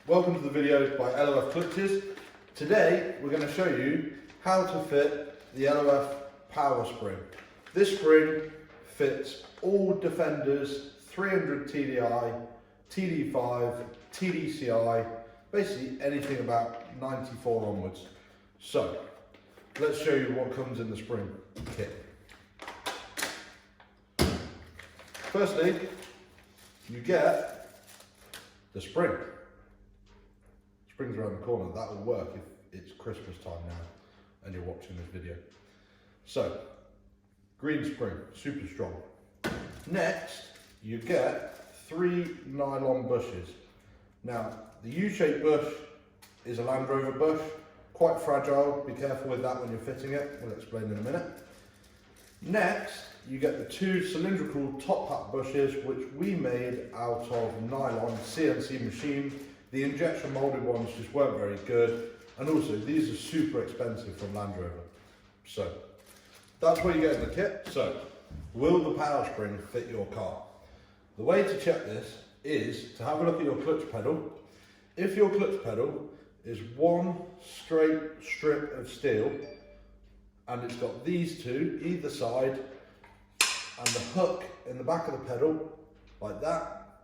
Welcome to the video by LOF Clutches. Today we're going to show you how to fit the LOF POWERspring. This spring fits all Defenders 300 TDI, TD5, TDCI, basically anything about 94 onwards. So let's show you what comes in the spring kit. Firstly, you get the spring. Spring's around the corner. That will work if it's Christmas time now and you're watching this video. So, green spring, super strong. Next, you get 3 nylon bushes. Now, the U-shaped bush is a Land Rover bush, quite fragile. Be careful with that when you're fitting it. We'll explain in a minute. Next, you get the 2 cylindrical top hat bushes, which we made out of nylon CNC machine. The injection molded ones just weren't very good, and also these are super expensive from Land Rover. So that's what you get in the kit. So will the POWERspring fit your car? The way to check this is to have a look at your clutch pedal. If your clutch pedal is one straight strip of steel and it's got these 2 either side and the hook in the back of the pedal like that,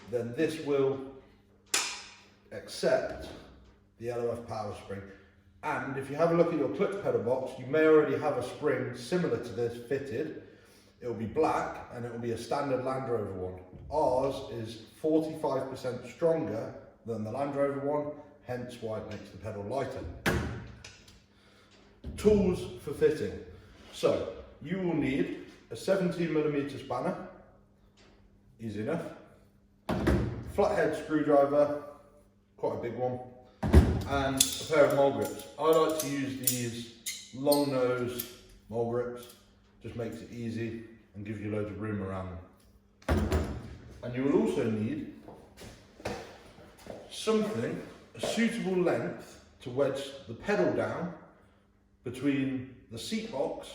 then this will accept the LOF POWERspring. And if you have a look at your clutch pedal box, you may already have a spring similar to this fitted. It will be black and it will be a standard Land Rover one. Ours is 45% stronger than the Land Rover one, hence why it makes the pedal lighter. Tools for fitting. So you will need a 17mm spanner, easy enough, flathead screwdriver, quite a big one, and a pair of mole grips. I like to use these long nose mole grips, just makes it easy and gives you loads of room around them. And you will also need something, a suitable length to wedge the pedal down between the seat box.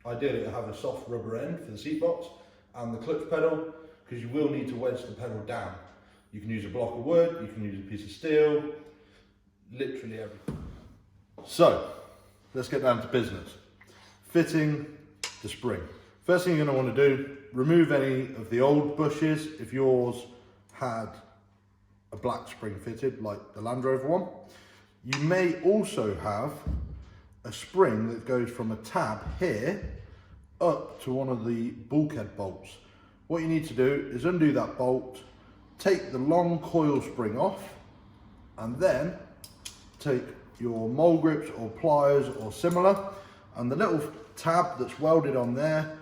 Ideally to have a soft rubber end for the seat box and the clutch pedal, because you will need to wedge the pedal down. You can use a block of wood, you can use a piece of steel, literally everything. So, let's get down to business. Fitting the spring. First thing you're going to want to do, remove any of the old bushes if yours had a black spring fitted like the Land Rover one. You may also have a spring that goes from a tab here up to one of the bulkhead bolts. What you need to do is undo that bolt, take the long coil spring off, and then take your mole grips or pliers or similar, and the little tab that's welded on there,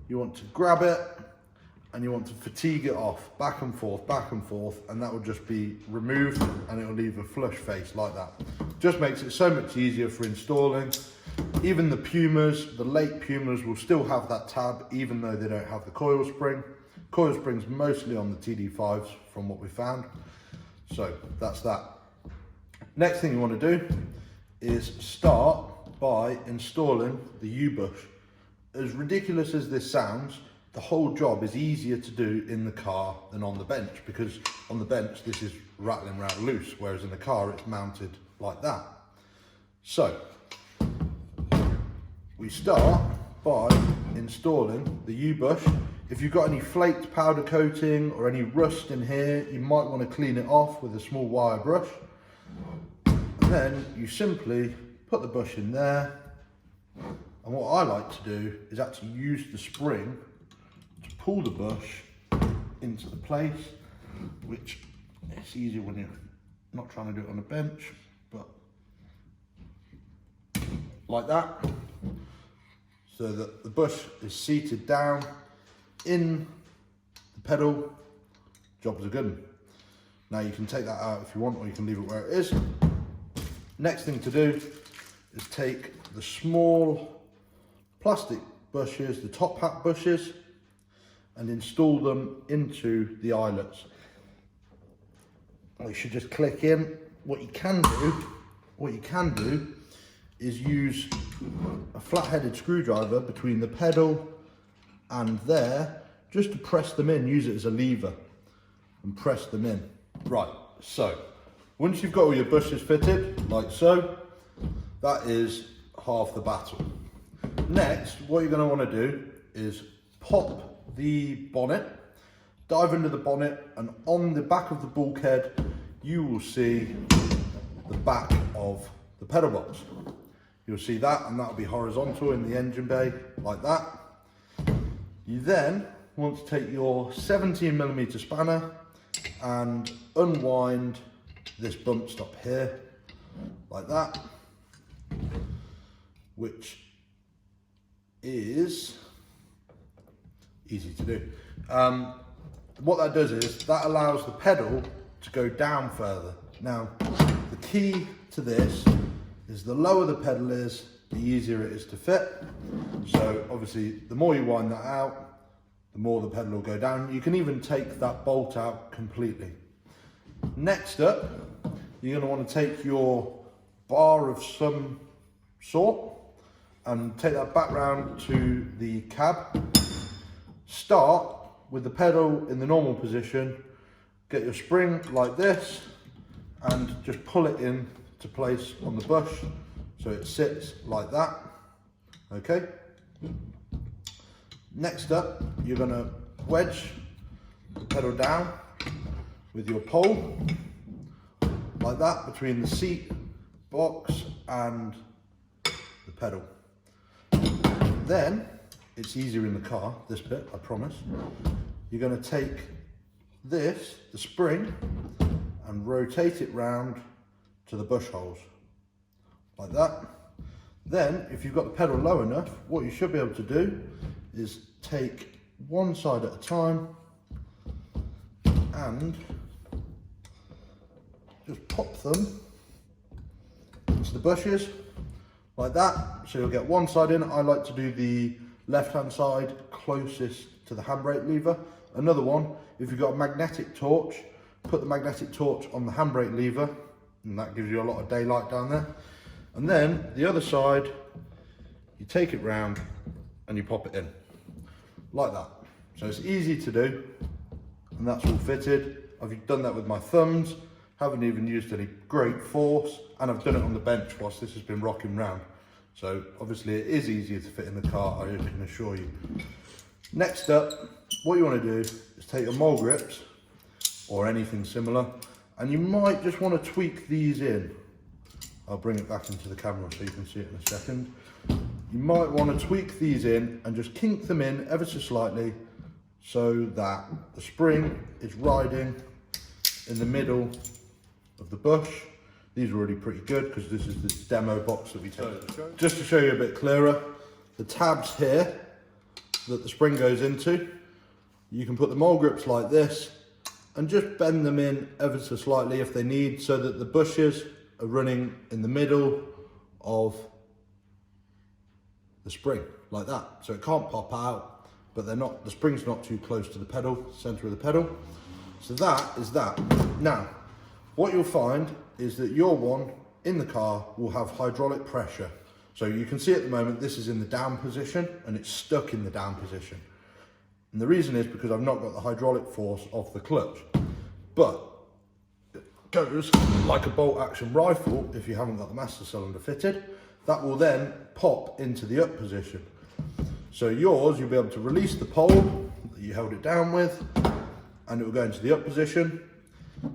you want to grab it and you want to fatigue it off, back and forth, and that will just be removed and it will leave a flush face like that. Just makes it so much easier for installing. Even the Pumas, the late Pumas, will still have that tab even though they don't have the coil spring. Coil spring's mostly on the TD5s from what we found. So that's that. Next thing you want to do is start by installing the U-bush. As ridiculous as this sounds, the whole job is easier to do in the car than on the bench, because on the bench this is rattling around loose, whereas in the car it's mounted like that. So we start by installing the U-bush. If you've got any flaked powder coating or any rust in here, you might want to clean it off with a small wire brush. And then you simply put the bush in there. And what I like to do is actually use the spring to pull the bush into the place, which it's easier when you're not trying to do it on a bench, but like that, so that the bush is seated down in the pedal. Job's a good one. Now you can take that out if you want, or you can leave it where it is. Next thing to do is take the small plastic bushes, the top hat bushes, and install them into the eyelets. They should just click in. What you can do is use a flat-headed screwdriver between the pedal and there, just to press them in. Use it as a lever and press them in. Right, so Once you've got all your bushes fitted, like so, that is half the battle. Next, what you're going to want to do is pop the bonnet, dive into the bonnet, and on the back of the bulkhead, you will see the back of the pedal box. You'll see that, and that'll be horizontal in the engine bay, like that. You then want to take your 17mm spanner and unwind this bump stop here, like that, which is easy to do. What that does is that allows the pedal to go down further. Now, the key to this is the lower the pedal is, the easier it is to fit. So obviously, the more you wind that out, the more the pedal will go down. You can even take that bolt out completely. Next up, you're going to want to take your bar of some sort and take that back round to the cab. Start with the pedal in the normal position, get your spring like this, and just pull it in to place on the bush so it sits like that. Okay. Next up, you're going to wedge the pedal down with your pole like that between the seat box and the pedal. Then it's easier in the car, this bit, I promise. You're going to take this, the spring, and rotate it round to the bush holes like that. Then if you've got the pedal low enough, what you should be able to do is take one side at a time and just pop them into the bushes like that. So you'll get one side in. I like to do the left hand side closest to the handbrake lever. Another one, if you've got a magnetic torch, put the magnetic torch on the handbrake lever, and that gives you a lot of daylight down there. And then the other side, you take it round and you pop it in like that. So it's easy to do, and that's all fitted. I've done that with my thumbs, haven't even used any great force, and I've done it on the bench whilst this has been rocking round. So obviously it is easier to fit in the car, I can assure you. Next up, what you want to do is take your mole grips or anything similar, and you might just want to tweak these in. I'll bring it back into the camera so you can see it in a second. You might want to tweak these in and just kink them in ever so slightly so that the spring is riding in the middle of the bush. These are already pretty good because this is the demo box that we took. Just to show you a bit clearer, the tabs here that the spring goes into, you can put the mole grips like this and just bend them in ever so slightly if they need, so that the bushes are running in the middle of the spring like that. So it can't pop out, but they're not, the spring's not too close to the pedal, center of the pedal. So that is that. Now, what you'll find is that your one in the car will have hydraulic pressure. So you can see at the moment, this is in the down position and it's stuck in the down position. And the reason is because I've not got the hydraulic force of the clutch. But it goes like a bolt action rifle if you haven't got the master cylinder fitted. That will then pop into the up position. So yours, you'll be able to release the pole that you held it down with, and it will go into the up position.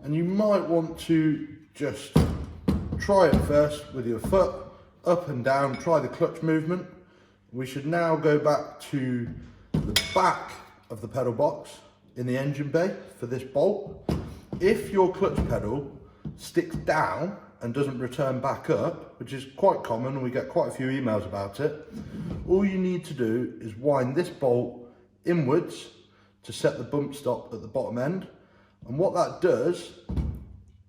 And you might want to just try it first with your foot up and down, try the clutch movement. We should now go back to the back of the pedal box in the engine bay for this bolt. If your clutch pedal sticks down and doesn't return back up, which is quite common, and we get quite a few emails about it, all you need to do is wind this bolt inwards to set the bump stop at the bottom end. And what that does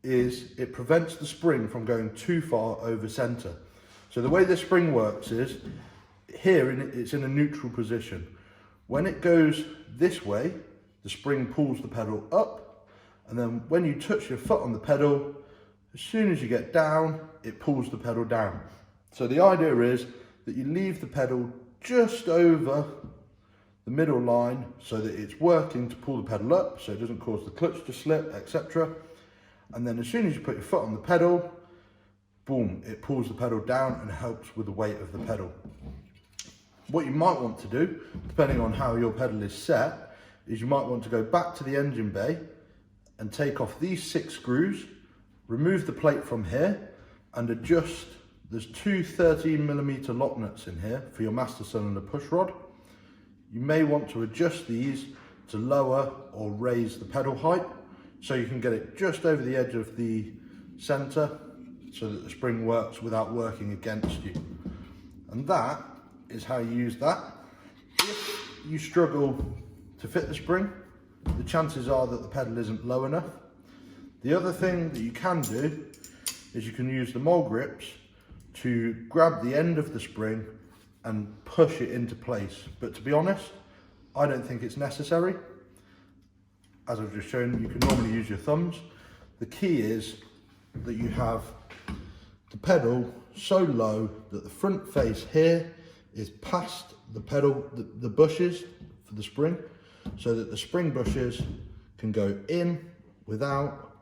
is it prevents the spring from going too far over center. So the way this spring works is, here it's in a neutral position. When it goes this way, the spring pulls the pedal up, and then when you touch your foot on the pedal, as soon as you get down, it pulls the pedal down. So the idea is that you leave the pedal just over the middle line so that it's working to pull the pedal up so it doesn't cause the clutch to slip, etc. And then as soon as you put your foot on the pedal, boom, it pulls the pedal down and helps with the weight of the pedal. What you might want to do, depending on how your pedal is set, is you might want to go back to the engine bay and take off these 6 screws, remove the plate from here and adjust. There's 2 13mm lock nuts in here for your master cylinder push rod. You may want to adjust these to lower or raise the pedal height so you can get it just over the edge of the center so that the spring works without working against you. And that is how you use that. If you struggle to fit the spring, the chances are that the pedal isn't low enough. The other thing that you can do is you can use the mole grips to grab the end of the spring and push it into place. But to be honest, I don't think it's necessary. As I've just shown, you can normally use your thumbs. The key is that you have the pedal so low that the front face here is past the pedal, the bushes for the spring, so that the spring bushes can go in without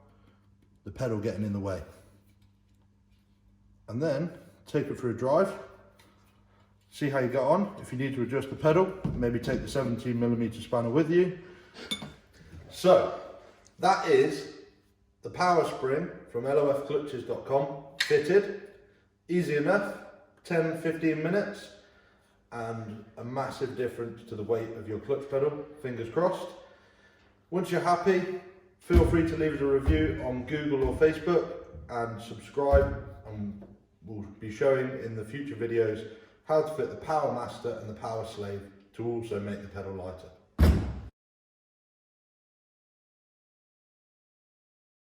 the pedal getting in the way. And then take it for a drive, see how you get on. If you need to adjust the pedal, maybe take the 17mm spanner with you. So that is the PowerSpring from lofclutches.com fitted. Easy enough, 10-15 minutes, and a massive difference to the weight of your clutch pedal, fingers crossed. Once you're happy, feel free to leave us a review on Google or Facebook and subscribe, and we'll be showing in the future videos how to fit the Power Master and the Power Slave to also make the pedal lighter.